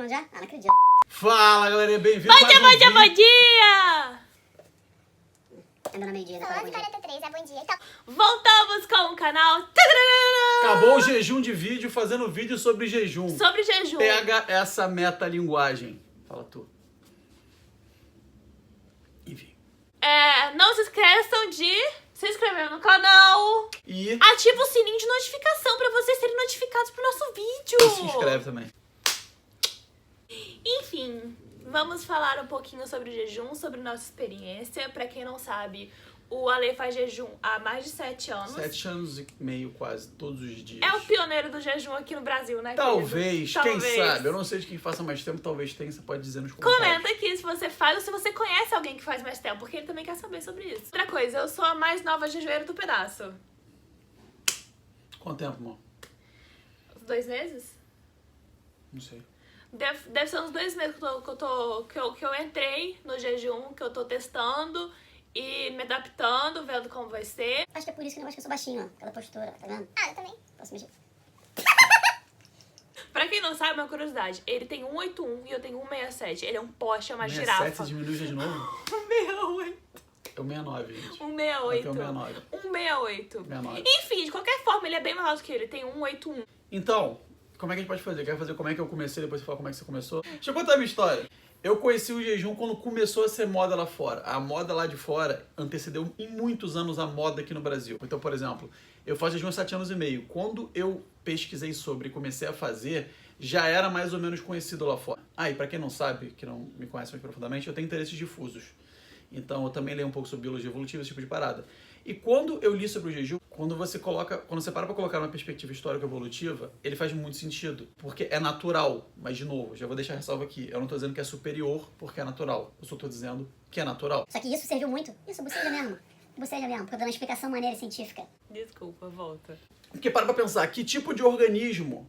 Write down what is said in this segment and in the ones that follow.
gravando já? Ah, não acredito. Fala, galera, bem-vindo Bom dia, bom dia, bom dia! Ainda no meio-dia, São dá pra bom dia. 11h43, bom dia. Então, Voltamos com o canal Acabou o jejum de vídeo, fazendo vídeo sobre jejum. sobre jejum. Pega essa metalinguagem. Fala tu. Enfim. Não se esqueçam de se inscrever no canal. E Ativa o sininho de notificação pra vocês serem notificados pro nosso vídeo. se inscreve também. Enfim, vamos falar um pouquinho sobre o jejum, sobre nossa experiência. Pra quem não sabe, o Ale faz jejum há mais de 7 anos. 7 anos e meio, quase, todos os dias. É o pioneiro do jejum aqui no Brasil, né, querido? Talvez, quem Talvez. sabe? Eu não sei de quem faça mais tempo, talvez tenha, você pode dizer nos comentários. Comenta aqui se você faz ou se você conhece alguém que faz mais tempo, porque ele também quer saber sobre isso. Outra coisa, eu sou a mais nova jejueira do pedaço. Quanto tempo, amor? 2 meses? Não sei. Deve ser uns 2 meses que eu entrei no jejum, que eu tô testando e me adaptando, vendo como vai ser. Acho que é por isso que eu acho que eu sou baixinho, ó. Aquela postura, tá vendo? ah, eu também. Posso mexer. Pra quem não sabe, uma curiosidade, ele tem 181 e eu tenho 167. Ele é um Porsche, é uma 67, girafa. você diminui já de novo? 168. É o 69, gente. 168. Aqui é o 69. 168. 69. Enfim, de qualquer forma, ele é bem mais alto que ele. Tem 181. Então, como é que a gente pode fazer? Quer fazer como é que eu comecei, depois você fala como é que você começou? Deixa eu contar a minha história. Eu conheci o jejum quando começou a ser moda lá fora. A moda lá de fora antecedeu em muitos anos a moda aqui no Brasil. Então, por exemplo, eu faço jejum há 7 anos e meio. Quando eu pesquisei sobre e comecei a fazer, já era mais ou menos conhecido lá fora. Ah, e pra quem não sabe, que não me conhece mais profundamente, eu tenho interesses difusos. Então, eu também leio um pouco sobre biologia evolutiva, esse tipo de parada. E quando eu li sobre o jejum, quando você para pra colocar uma perspectiva histórico-evolutiva, ele faz muito sentido, porque é natural. Mas, de novo, já vou deixar a ressalva aqui, eu não tô dizendo que é superior porque é natural, eu só tô dizendo que é natural. Só que isso serviu muito. Isso, boceja mesmo. Boceja mesmo, porque eu dando uma explicação maneira e científica. Desculpa, volta. Porque para pra pensar, que tipo de organismo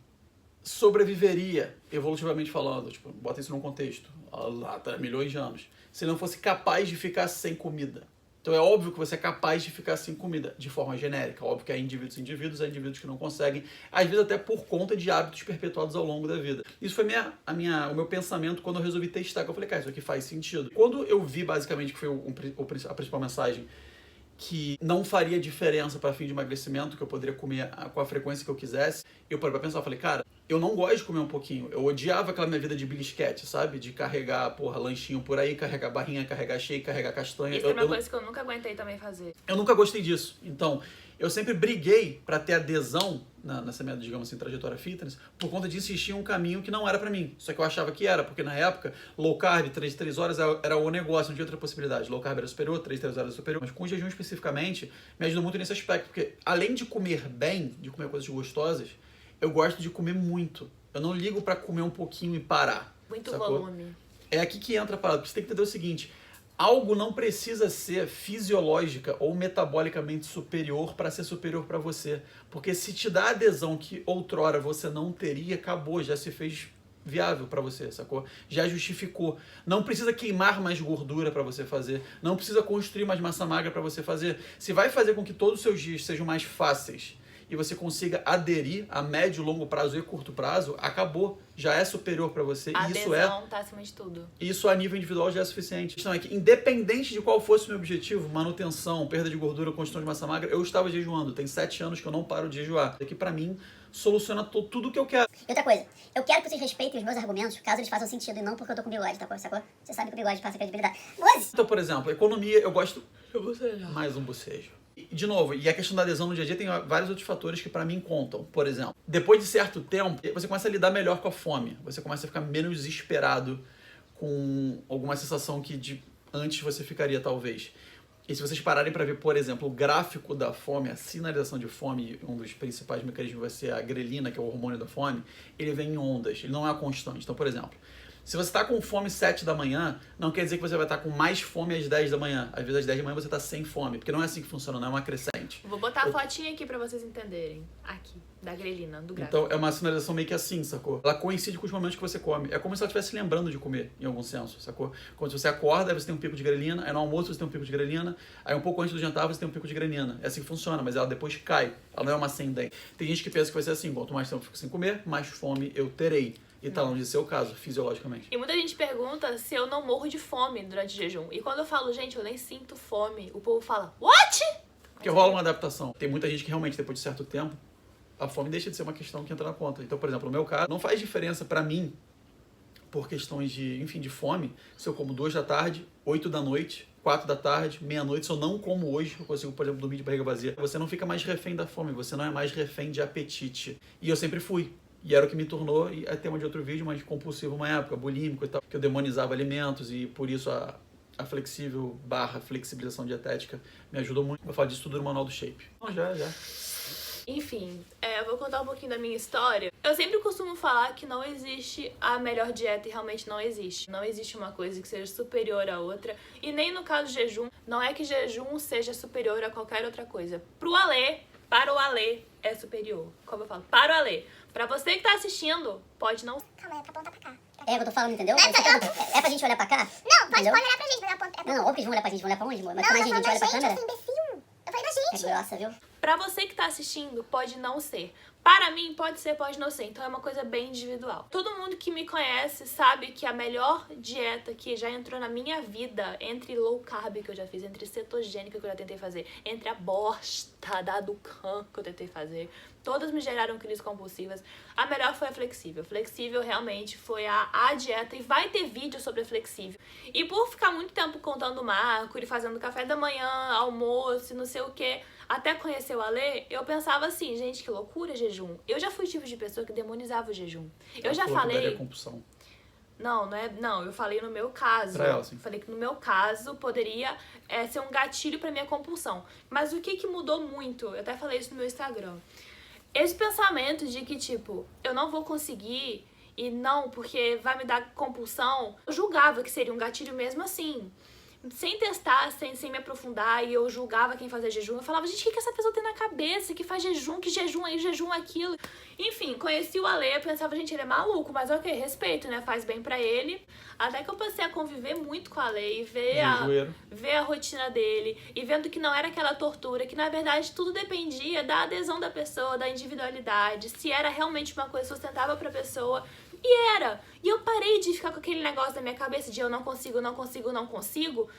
sobreviveria, evolutivamente falando, tipo, bota isso num contexto, lá tá milhões de anos, se não fosse capaz de ficar sem comida? Então é óbvio que você é capaz de ficar sem comida, de forma genérica. Óbvio que há indivíduos há indivíduos que não conseguem, às vezes até por conta de hábitos perpetuados ao longo da vida. Isso foi o meu pensamento quando eu resolvi testar, que eu falei, cara, isso aqui faz sentido. Quando eu vi, basicamente, que foi a principal mensagem, que não faria diferença para fim de emagrecimento, que eu poderia comer com a frequência que eu quisesse, eu parei pra pensar, eu falei, cara, eu não gosto de comer um pouquinho. Eu odiava aquela minha vida de belisquete, sabe? De carregar, lanchinho por aí, carregar barrinha, carregar shake, carregar castanha. Isso é uma coisa que eu nunca aguentei também fazer. Eu nunca gostei disso. Então, eu sempre briguei pra ter adesão nessa minha, digamos assim, trajetória fitness, por conta de insistir em um caminho que não era pra mim. Só que eu achava que era, porque na época, low carb, 3 horas era o negócio, não tinha outra possibilidade. Low carb era superior, 3 horas era superior. Mas com o jejum especificamente, me ajudou muito nesse aspecto, porque além de comer bem, de comer coisas gostosas, eu gosto de comer muito. Eu não ligo pra comer um pouquinho e parar. Muito sacou? volume. É aqui que entra a parada. Você tem que entender o seguinte: algo não precisa ser fisiológica ou metabolicamente superior para ser superior para você. Porque se te dá a adesão que outrora você não teria, acabou, já se fez viável para você, sacou? Já justificou. Não precisa queimar mais gordura para você fazer. Não precisa construir mais massa magra para você fazer. Se vai fazer com que todos os seus dias sejam mais fáceis e você consiga aderir a médio, longo prazo e curto prazo, acabou. Já é superior para você. A E adesão tá acima de tudo. isso a nível individual já é suficiente. A questão é que, independente de qual fosse o meu objetivo, manutenção, perda de gordura, construção de massa magra, eu estava jejuando. Tem 7 anos que eu não paro de jejuar. Isso aqui, pra mim, soluciona tudo o que eu quero. E outra coisa, eu quero que vocês respeitem os meus argumentos, caso eles façam sentido, e não porque eu tô com bigode, tá? Sacou? Você sabe que o bigode passa credibilidade. Moze! Então, por exemplo, economia, eu gosto... Mais um bocejo. De novo, e a questão da adesão no dia a dia tem vários outros fatores que pra mim contam. Por exemplo, depois de certo tempo, você começa a lidar melhor com a fome. Você começa a ficar menos desesperado com alguma sensação que antes você ficaria, talvez. E se vocês pararem para ver, por exemplo, o gráfico da fome, a sinalização de fome, um dos principais mecanismos vai ser a grelina, que é o hormônio da fome, ele vem em ondas, ele não é constante. Então, por exemplo, se você está com fome às 7 da manhã, não quer dizer que você vai estar com mais fome às 10 da manhã. Às vezes às 10 da manhã você está sem fome, porque não é assim que funciona, não é uma crescente. Vou botar a fotinha aqui pra vocês entenderem. Aqui, da grelina, do gráfico. Então é uma sinalização meio que assim, sacou? Ela coincide com os momentos que você come. É como se ela estivesse lembrando de comer, em algum senso, sacou? Quando você acorda, aí você tem um pico de grelina, aí no almoço você tem um pico de grelina, aí um pouco antes do jantar você tem um pico de grelina. É assim que funciona, mas ela depois cai. Ela não é uma ascendente. Tem gente que pensa que vai ser assim, quanto mais tempo eu fico sem comer, mais fome eu terei. E tá longe de ser o caso, fisiologicamente. E muita gente pergunta se eu não morro de fome durante o jejum. E quando eu falo, gente, eu nem sinto fome, o povo fala, what? Porque rola uma adaptação. Tem muita gente que realmente, depois de certo tempo, a fome deixa de ser uma questão que entra na conta. Então, por exemplo, no meu caso, não faz diferença pra mim, por questões de, enfim, de fome, se eu como 2 da tarde, 8 da noite, 4 da tarde, meia-noite, se eu não como hoje, eu consigo, por exemplo, dormir de barriga vazia. Você não fica mais refém da fome, você não é mais refém de apetite. E eu sempre fui. E era o que me tornou, e é tema de outro vídeo, mas compulsivo uma época, bulímico e tal, que eu demonizava alimentos e por isso a flexível / flexibilização dietética me ajudou muito. Eu falo disso tudo no manual do Shape. Não, já. Enfim, eu vou contar um pouquinho da minha história. Eu sempre costumo falar que não existe a melhor dieta e realmente não existe. Não existe uma coisa que seja superior à outra. E nem no caso do jejum, não é que jejum seja superior a qualquer outra coisa. Para o Alê é superior. Como eu falo, para o Alê. Pra você que tá assistindo, pode não... Calma aí, tá apontar pra cá. É o que eu tô falando, entendeu? É pra gente olhar pra cá? Não, pode olhar pra gente, mas aponta. Não, óbvio que eles vão olhar pra gente, vão olhar pra onde, amor? Mas quando a gente olha pra câmera... imbecil. Eu falei da gente. É grossa, viu? Pra você que tá assistindo, pode não ser. Para mim, pode ser, pode não ser. Então é uma coisa bem individual. Todo mundo que me conhece sabe que a melhor dieta que já entrou na minha vida, entre low carb que eu já fiz, entre cetogênica que eu já tentei fazer, entre a bosta da Dukan que eu tentei fazer, todas me geraram crises compulsivas. A melhor foi a flexível. Flexível realmente foi a dieta e vai ter vídeo sobre a flexível. E por ficar muito tempo contando Marco, ele fazendo café da manhã, almoço, não sei o que, até conhecer o Alê, eu pensava assim, gente, que loucura jejum. Eu já fui o tipo de pessoa que demonizava o jejum. Eu já falei... compulsão. Não, eu falei no meu caso. Pra ela, sim. Falei que no meu caso poderia ser um gatilho pra minha compulsão. Mas o que mudou muito? Eu até falei isso no meu Instagram. Esse pensamento de que, tipo, eu não vou conseguir e não, porque vai me dar compulsão, eu julgava que seria um gatilho mesmo assim. Sem testar, sem me aprofundar, e eu julgava quem fazia jejum. Eu falava, gente, o que essa pessoa tem na cabeça? Que faz jejum, que jejum aí, jejum aquilo. Enfim, conheci o Alê, eu pensava, gente, ele é maluco, mas ok, respeito, né? Faz bem pra ele. Até que eu passei a conviver muito com o Alê e ver a rotina dele. E vendo que não era aquela tortura, que na verdade tudo dependia da adesão da pessoa, da individualidade. Se era realmente uma coisa sustentável pra pessoa. E era. E eu parei de ficar com aquele negócio na minha cabeça de eu não consigo,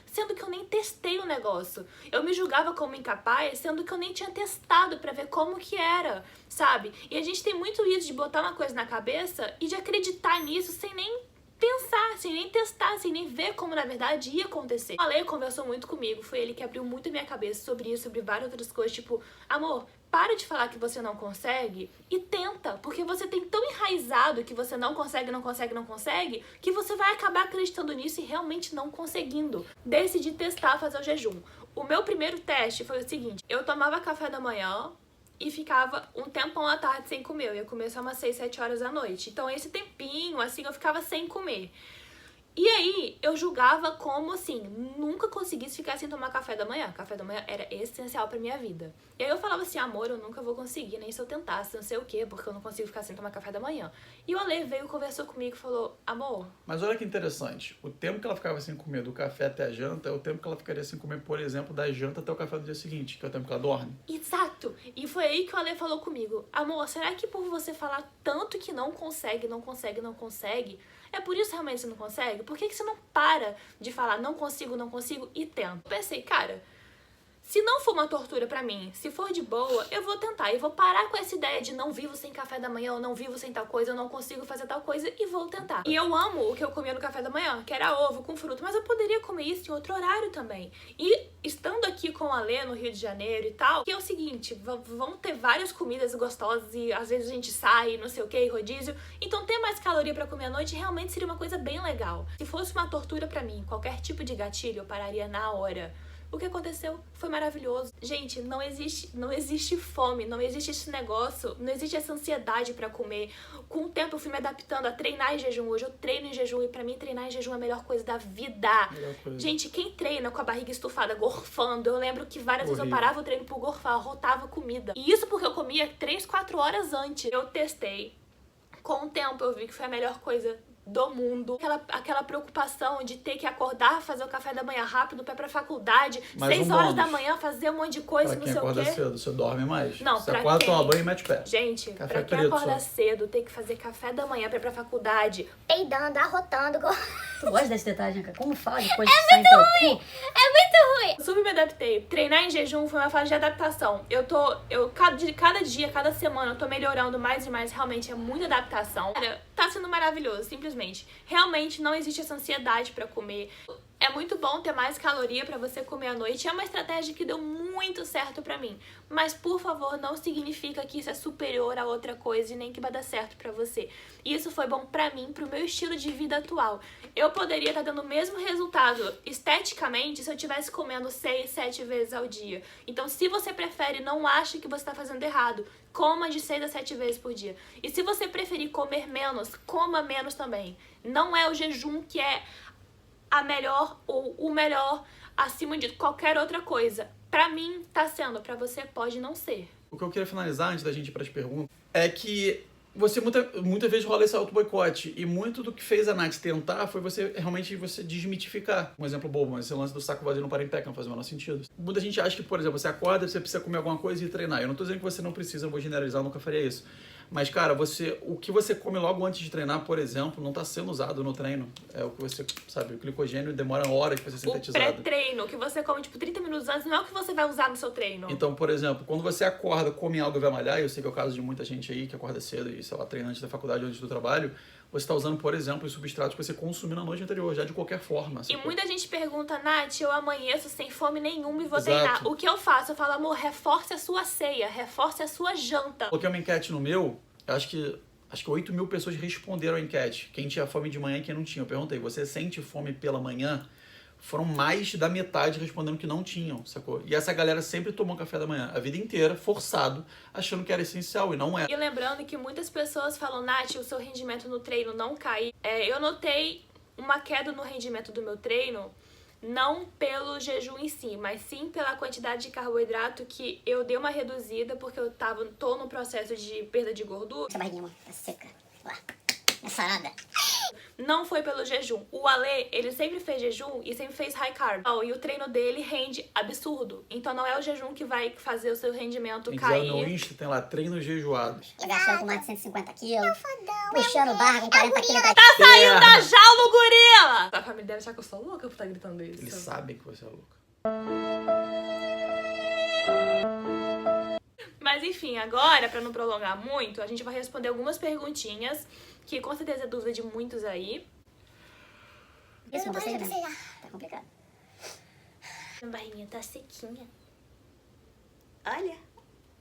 sendo que eu nem testei o negócio. Eu me julgava como incapaz, sendo que eu nem tinha testado pra ver como que era, sabe? E a gente tem muito isso de botar uma coisa na cabeça e de acreditar nisso sem nem pensar, sem nem testar, sem nem ver como na verdade ia acontecer. O Ale conversou muito comigo, foi ele que abriu muito a minha cabeça sobre isso, sobre várias outras coisas, tipo, amor, para de falar que você não consegue e tenta, porque você tem tão enraizado que você não consegue, que você vai acabar acreditando nisso e realmente não conseguindo. Decidi testar fazer o jejum. O meu primeiro teste foi o seguinte, eu tomava café da manhã e ficava um tempão à tarde sem comer. Eu ia comer só umas 6, 7 horas da noite. Então esse tempinho, assim, eu ficava sem comer. E aí, eu julgava como, assim, nunca conseguisse ficar sem tomar café da manhã. Café da manhã era essencial pra minha vida. E aí eu falava assim, amor, eu nunca vou conseguir, nem se eu tentasse, não sei o quê, porque eu não consigo ficar sem tomar café da manhã. E o Ale veio, conversou comigo e falou, amor... Mas olha que interessante, o tempo que ela ficava sem comer do café até a janta é o tempo que ela ficaria sem comer, por exemplo, da janta até o café do dia seguinte, que é o tempo que ela dorme. Exato! E foi aí que o Ale falou comigo, amor, será que por você falar tanto que não consegue, é por isso realmente você não consegue? Por que você não para de falar não consigo e tenta? Eu pensei, cara, se não for uma tortura pra mim, se for de boa, eu vou tentar. E vou parar com essa ideia de não vivo sem café da manhã, eu não vivo sem tal coisa, eu não consigo fazer tal coisa e vou tentar. E eu amo o que eu comia no café da manhã, que era ovo com fruta, mas eu poderia comer isso em outro horário também. E estando aqui com a Lê no Rio de Janeiro e tal, que é o seguinte, vão ter várias comidas gostosas e às vezes a gente sai, não sei o que, rodízio. Então ter mais caloria pra comer à noite realmente seria uma coisa bem legal. Se fosse uma tortura pra mim, qualquer tipo de gatilho, eu pararia na hora. O que aconteceu foi maravilhoso. Gente, não existe fome, não existe esse negócio, não existe essa ansiedade pra comer. Com o tempo eu fui me adaptando a treinar em jejum. Hoje eu treino em jejum e pra mim treinar em jejum é a melhor coisa da vida. Gente, quem treina com a barriga estufada, gorfando, eu lembro que várias vezes eu parava o treino por gorfar, eu rotava comida. E isso porque eu comia 3, 4 horas antes. Eu testei. Com o tempo eu vi que foi a melhor coisa do mundo. Aquela preocupação de ter que acordar, fazer o café da manhã rápido pra ir pra faculdade, Mais 6 um horas bônus. da manhã, fazer um monte de coisa, Pra não quem sei o acorda quê. cedo, você dorme mais. Não, você pra acorda, quem... toma banho e mete pé. Gente, Café pra quem preto acorda só. cedo, tem que fazer café da manhã pra ir pra faculdade. Peidando, arrotando. Tu gosta desse detalhe, cara? Como fala depois que sai teu cu? É muito ruim. Eu super me adaptei. Treinar em jejum foi uma fase de adaptação. Cada dia, cada semana, eu tô melhorando mais e mais. Realmente é muita adaptação. Olha, tá sendo maravilhoso, simplesmente. Realmente não existe essa ansiedade pra comer. É muito bom ter mais caloria pra você comer à noite. É uma estratégia que deu muito certo pra mim. Mas, por favor, não significa que isso é superior a outra coisa e nem que vai dar certo pra você. Isso foi bom pra mim, pro meu estilo de vida atual. Eu poderia estar dando o mesmo resultado esteticamente se eu estivesse comendo 6, 7 vezes ao dia. Então, se você prefere, não acha que você está fazendo errado, coma de 6 a 7 vezes por dia. E se você preferir comer menos, coma menos também. Não é o jejum que é a melhor ou o melhor acima de qualquer outra coisa. Pra mim, tá sendo. Pra você, pode não ser. O que eu queria finalizar, antes da gente ir para as perguntas, é que você muitas vezes rola esse auto-boicote. E muito do que fez a Nath tentar foi você desmitificar. Um exemplo bobo, mas esse lance do saco vazio não para em pé, que não faz o menor sentido. Muita gente acha que, por exemplo, você acorda, você precisa comer alguma coisa e treinar. Eu não tô dizendo que você não precisa, eu vou generalizar, eu nunca faria isso. Mas, cara, o que você come logo antes de treinar, por exemplo, não está sendo usado no treino. É o que você, sabe, o glicogênio demora horas para ser sintetizado. O pré-treino, que você come, 30 minutos antes, não é o que você vai usar no seu treino. Então, por exemplo, quando você acorda, come algo e vai malhar, eu sei que é o caso de muita gente aí que acorda cedo e, sei lá, treina antes da faculdade ou antes do trabalho, você está usando, por exemplo, os substratos que você consumiu na noite anterior, já de qualquer forma. E muita gente pergunta, Nath, eu amanheço sem fome nenhuma e vou Exato. treinar. O que eu faço? Eu falo, amor, reforce a sua ceia, reforce a sua janta. Coloquei uma enquete no meu, acho que 8 mil pessoas responderam a enquete. Quem tinha fome de manhã e quem não tinha. Eu perguntei, você sente fome pela manhã? Foram mais da metade respondendo que não tinham, sacou? E essa galera sempre tomou café da manhã, a vida inteira, forçado, achando que era essencial, e não é. E lembrando que muitas pessoas falam, Nath, o seu rendimento no treino não cai. Eu notei uma queda no rendimento do meu treino, não pelo jejum em si, mas sim pela quantidade de carboidrato que eu dei uma reduzida, porque eu tô no processo de perda de gordura. Essa barriguinha, amor, tá seca. Lá. É sarada. Não foi pelo jejum. O Ale, ele sempre fez jejum e sempre fez high carb. E o treino dele rende absurdo. Então não é o jejum que vai fazer o seu rendimento Quem quiser no meu cair. Insta, tem lá treinos jejuados. Agachando com mais de 150 quilos. Puxando barra com 40 quilos. Tá saindo da jaula, gorila! A família deve achar que eu sou louca por estar gritando isso. Eles sabem que você é louca. Mas enfim, agora, pra não prolongar muito, a gente vai responder algumas perguntinhas, que com certeza é dúvida de muitos aí. Isso com você, né? Tá complicado. Minha barriguinha tá sequinha. Olha.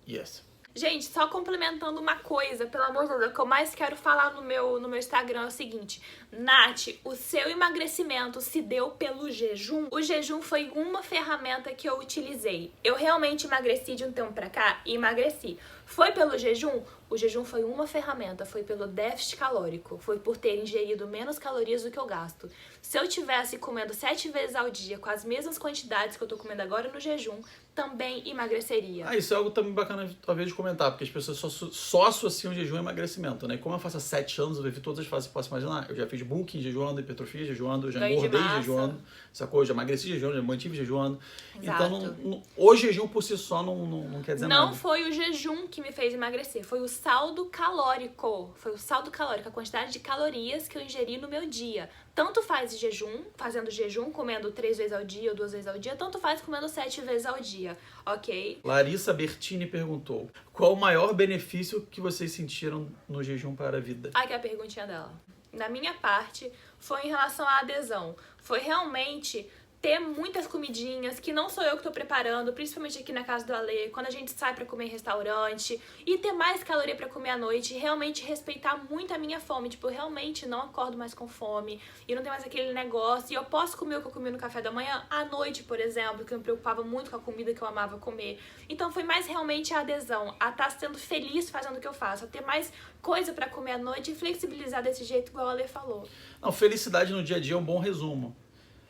Yes. Gente, só complementando uma coisa, pelo amor de Deus, o que eu mais quero falar no meu Instagram é o seguinte. Nath, o seu emagrecimento se deu pelo jejum? O jejum foi uma ferramenta que eu utilizei. Eu realmente emagreci de um tempo pra cá e emagreci. Foi pelo jejum? O jejum foi uma ferramenta, foi pelo déficit calórico. Foi por ter ingerido menos calorias do que eu gasto. Se eu tivesse comendo 7 vezes ao dia com as mesmas quantidades que eu tô comendo agora no jejum, também emagreceria. Isso é algo também bacana, talvez, de comentar, porque as pessoas só associam jejum a emagrecimento, né? E como eu faço há 7 anos, eu vivi todas as fases que posso imaginar. Eu já fiz bulking jejuando, hipertrofia jejuando, eu já Ganho de engordei massa. jejuando, sacou? Eu já emagreci jejuando, já mantive jejuando. Exato. Então, o jejum por si só não quer dizer Não nada. foi o jejum que me fez emagrecer, foi o saldo calórico. Foi o saldo calórico, a quantidade de calorias que eu ingeri no meu dia. Tanto faz jejum, fazendo jejum, comendo 3 vezes ao dia ou 2 vezes ao dia, tanto faz comendo 7 vezes ao dia, ok? Larissa Bertini perguntou, qual o maior benefício que vocês sentiram no jejum para a vida? Aqui é a perguntinha dela. Da minha parte, foi em relação à adesão. Foi realmente ter muitas comidinhas que não sou eu que tô preparando, principalmente aqui na casa do Ale, quando a gente sai pra comer em restaurante, e ter mais caloria pra comer à noite, e realmente respeitar muito a minha fome. Tipo, eu realmente não acordo mais com fome, e não tem mais aquele negócio, e eu posso comer o que eu comi no café da manhã à noite, por exemplo, que eu me preocupava muito com a comida que eu amava comer. Então foi mais realmente a adesão, a estar sendo feliz fazendo o que eu faço, a ter mais coisa pra comer à noite e flexibilizar desse jeito, igual a Ale falou. Não, felicidade no dia a dia é um bom resumo.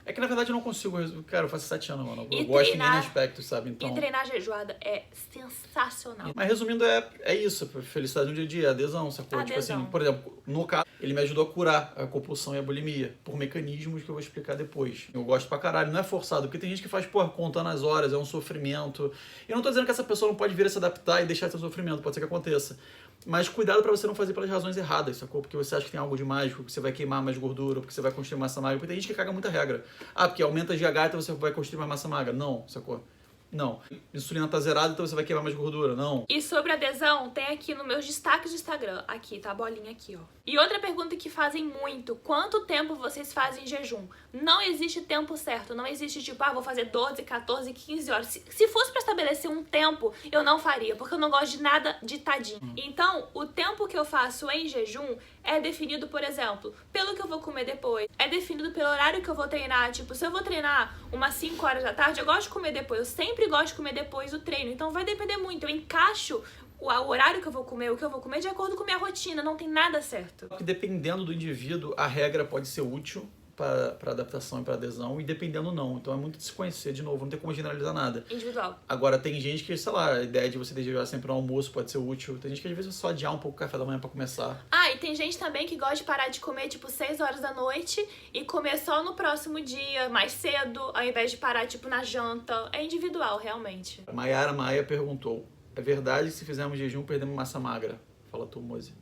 É que na verdade eu não consigo. Cara, eu faço 7 anos, mano. Eu E gosto em treinar- N aspectos, sabe? Então. E treinar jejuada é sensacional. Mas resumindo, é isso. Felicidade no dia a dia, adesão, sacou? Tipo Adesão. assim, por exemplo, no caso, ele me ajudou a curar a compulsão e a bulimia. Por mecanismos que eu vou explicar depois. Eu gosto pra caralho, não é forçado. Porque tem gente que faz, porra, contando as horas, é um sofrimento. Eu não tô dizendo que essa pessoa não pode vir a se adaptar e deixar de ter sofrimento. Pode ser que aconteça. Mas cuidado pra você não fazer pelas razões erradas, sacou? Porque você acha que tem algo de mágico, porque você vai queimar mais gordura, porque você vai construir massa magra. Porque tem gente que caga muita regra. Ah, porque aumenta a GH, então você vai construir mais massa magra. Não, sacou? Não. Insulina tá zerada, então você vai queimar mais gordura. Não. E sobre adesão, tem aqui nos meus destaques do Instagram. Aqui, tá a bolinha aqui, ó. E outra pergunta que fazem muito: quanto tempo vocês fazem jejum? Não existe tempo certo. Não existe tipo, vou fazer 12, 14, 15 horas. Se fosse pra estabelecer um tempo, eu não faria, porque eu não gosto de nada ditadinho. Então, o tempo que eu faço em jejum é definido, por exemplo, pelo que eu vou comer depois. É definido pelo horário que eu vou treinar. Tipo, se eu vou treinar umas 5 horas da tarde, eu gosto de comer depois. Eu sempre gosto de comer depois do treino. Então vai depender muito. Eu encaixo o horário que eu vou comer, o que eu vou comer de acordo com a minha rotina. Não tem nada certo. Porque dependendo do indivíduo, a regra pode ser útil para adaptação e para adesão, e dependendo não. Então é muito de se conhecer, de novo, não tem como generalizar nada. Individual. Agora, tem gente que, sei lá, a ideia de você desejar sempre no almoço pode ser útil. Tem gente que às vezes só adiar um pouco o café da manhã para começar. Ah, e tem gente também que gosta de parar de comer, tipo, 6 horas da noite e comer só no próximo dia, mais cedo, ao invés de parar, tipo, na janta. É individual, realmente. A Mayara Maia perguntou: é verdade que se fizermos jejum perdemos massa magra? Fala tu, Mozi.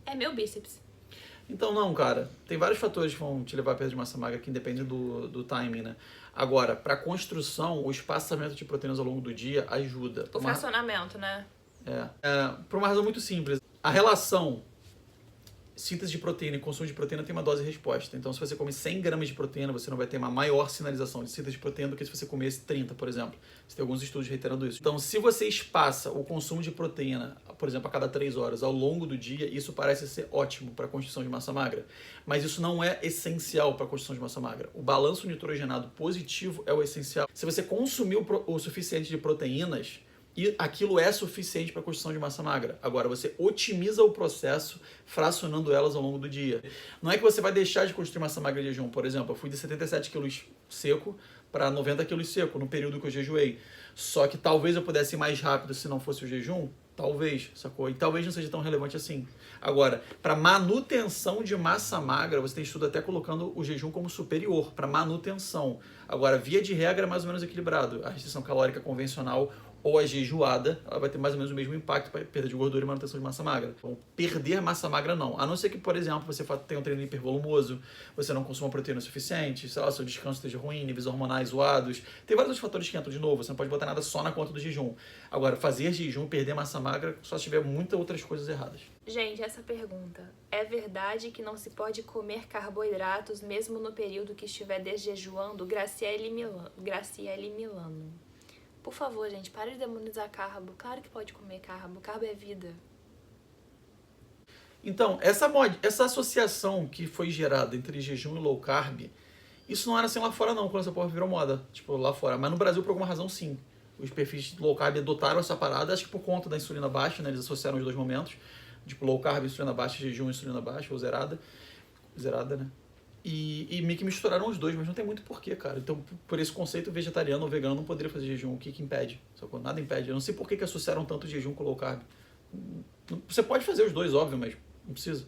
É meu bíceps. Então não, cara. Tem vários fatores que vão te levar a perda de massa magra que independem do timing, né? Agora, para construção, o espaçamento de proteínas ao longo do dia ajuda. O fracionamento, né? Por uma razão muito simples. A relação síntese de proteína e consumo de proteína tem uma dose e resposta. Então, se você come 100 gramas de proteína, você não vai ter uma maior sinalização de síntese de proteína do que se você comesse 30, por exemplo. Você tem alguns estudos reiterando isso. Então, se você espaça o consumo de proteína, por exemplo, a cada 3 horas ao longo do dia, isso parece ser ótimo para a construção de massa magra. Mas isso não é essencial para a construção de massa magra. O balanço nitrogenado positivo é o essencial. Se você consumiu o suficiente de proteínas, e aquilo é suficiente para a construção de massa magra. Agora, você otimiza o processo fracionando elas ao longo do dia. Não é que você vai deixar de construir massa magra em jejum. Por exemplo, eu fui de 77 quilos seco para 90 quilos seco no período que eu jejuei. Só que talvez eu pudesse ir mais rápido se não fosse o jejum. Talvez, sacou? E talvez não seja tão relevante assim. Agora, para manutenção de massa magra, você tem estudo até colocando o jejum como superior, para manutenção. Agora, via de regra, é mais ou menos equilibrado. A restrição calórica convencional ou a jejuada, ela vai ter mais ou menos o mesmo impacto para perda de gordura e manutenção de massa magra. Então, perder massa magra não. A não ser que, por exemplo, você tenha um treino hipervolumoso, você não consuma proteína suficiente, sei lá, seu descanso esteja ruim, níveis hormonais zoados. Tem vários outros fatores que entram de novo, você não pode botar nada só na conta do jejum. Agora, fazer jejum, perder massa magra, só se tiver muitas outras coisas erradas. Gente, essa pergunta. É verdade que não se pode comer carboidratos mesmo no período que estiver desjejuando? Graciele Milano. Por favor, gente, para de demonizar carbo. Claro que pode comer carbo. Carbo é vida. Então, essa associação que foi gerada entre jejum e low carb, isso não era assim lá fora não, quando essa porra virou moda, tipo, lá fora. Mas no Brasil, por alguma razão, sim. Os perfis de low carb adotaram essa parada, acho que por conta da insulina baixa, né? Eles associaram os dois momentos. Tipo, low carb, insulina baixa, jejum, insulina baixa, ou zerada. Zerada, né? E meio que misturaram os dois, mas não tem muito porquê, cara. Então, por esse conceito, vegetariano ou vegano não poderia fazer jejum. O que impede? Sacou? Nada impede. Eu não sei por que associaram tanto jejum com low carb. Você pode fazer os dois, óbvio, mas não precisa.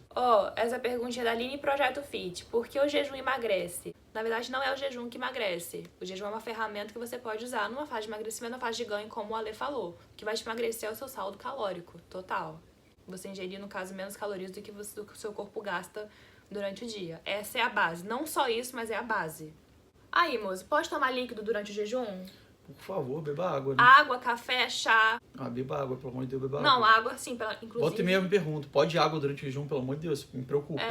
Essa pergunta é da Aline Projeto Fit. Por que o jejum emagrece? Na verdade, não é o jejum que emagrece. O jejum é uma ferramenta que você pode usar numa fase de emagrecimento, numa fase de ganho, como o Ale falou. O que vai te emagrecer é o seu saldo calórico, total. Você ingerir, no caso, menos calorias do que o seu corpo gasta durante o dia. Essa é a base. Não só isso, mas é a base. Aí, moço, pode tomar líquido durante o jejum? Por favor, beba água, né? Água, café, chá. Beba água, pelo amor de Deus, beba Não, água. água sim, inclusive. Volta e meia eu me pergunto, pode água durante o jejum, pelo amor de Deus, me preocupa.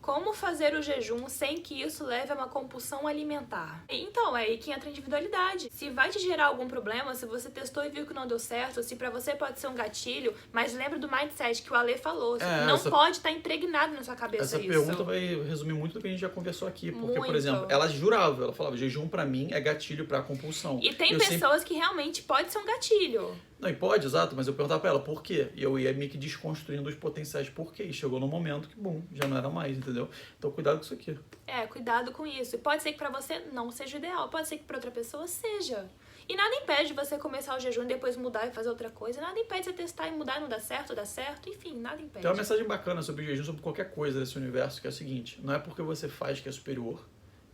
Como fazer o jejum sem que isso leve a uma compulsão alimentar? Então, é aí que entra a individualidade. Se vai te gerar algum problema, se você testou e viu que não deu certo, se pra você pode ser um gatilho, mas lembra do mindset que o Ale falou. Não pode estar impregnado na sua cabeça isso. Essa pergunta vai resumir muito do que a gente já conversou aqui. Porque, Muito. por exemplo, ela falava, jejum pra mim é gatilho pra compulsão. E tem pessoas que realmente pode ser um gatilho. Não, e pode, exato, mas eu perguntava pra ela por quê. E eu ia meio que desconstruindo os potenciais porquês. E chegou no momento que, bom, já não era mais, entendeu? Então cuidado com isso aqui. Cuidado com isso. E pode ser que pra você não seja o ideal, pode ser que pra outra pessoa seja. E nada impede você começar o jejum e depois mudar e fazer outra coisa. Nada impede você testar e mudar e não dá certo, enfim, nada impede. Tem uma mensagem bacana sobre o jejum, sobre qualquer coisa desse universo, que é o seguinte: não é porque você faz que é superior,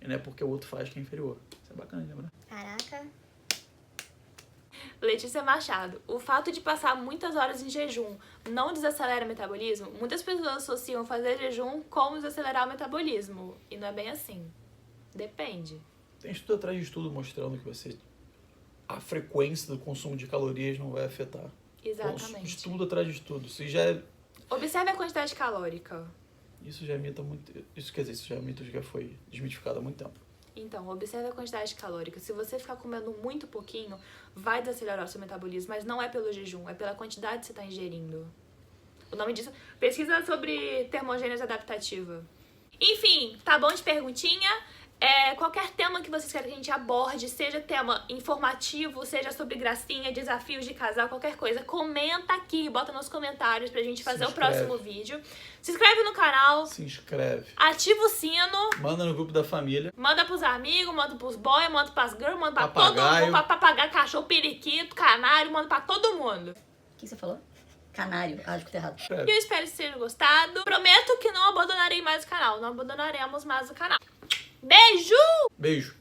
e não é porque o outro faz que é inferior. Isso é bacana de lembrar. Caraca. Letícia Machado, o fato de passar muitas horas em jejum não desacelera o metabolismo? Muitas pessoas associam fazer jejum com desacelerar o metabolismo. E não é bem assim. Depende. Tem estudo atrás de estudo mostrando que a frequência do consumo de calorias não vai afetar. Exatamente. Estudo atrás de estudo. Isso já é... Observe a quantidade calórica. Isso já é mito há muito... Isso quer dizer, isso já é mito que já foi desmitificado há muito tempo. Então, observe a quantidade calórica. Se você ficar comendo muito pouquinho, vai desacelerar o seu metabolismo, mas não é pelo jejum, é pela quantidade que você está ingerindo. O nome disso... Pesquisa sobre termogênese adaptativa. Enfim, tá bom de perguntinha? Qualquer tema que vocês querem que a gente aborde, seja tema informativo, seja sobre gracinha, desafios de casal, qualquer coisa, comenta aqui, bota nos comentários pra gente fazer o próximo vídeo. Se inscreve no canal. Se inscreve. Ativa o sino. Manda no grupo da família. Manda pros amigos, manda pros boys, manda pras girls, manda pra Papagaio. todo mundo, pra papagaio, cachorro, periquito, canário, manda pra todo mundo. O que você falou? Canário. Ah, escutei errado. E eu espero que vocês tenham gostado. Prometo que não abandonarei mais o canal, não abandonaremos mais o canal. Beijo! Beijo.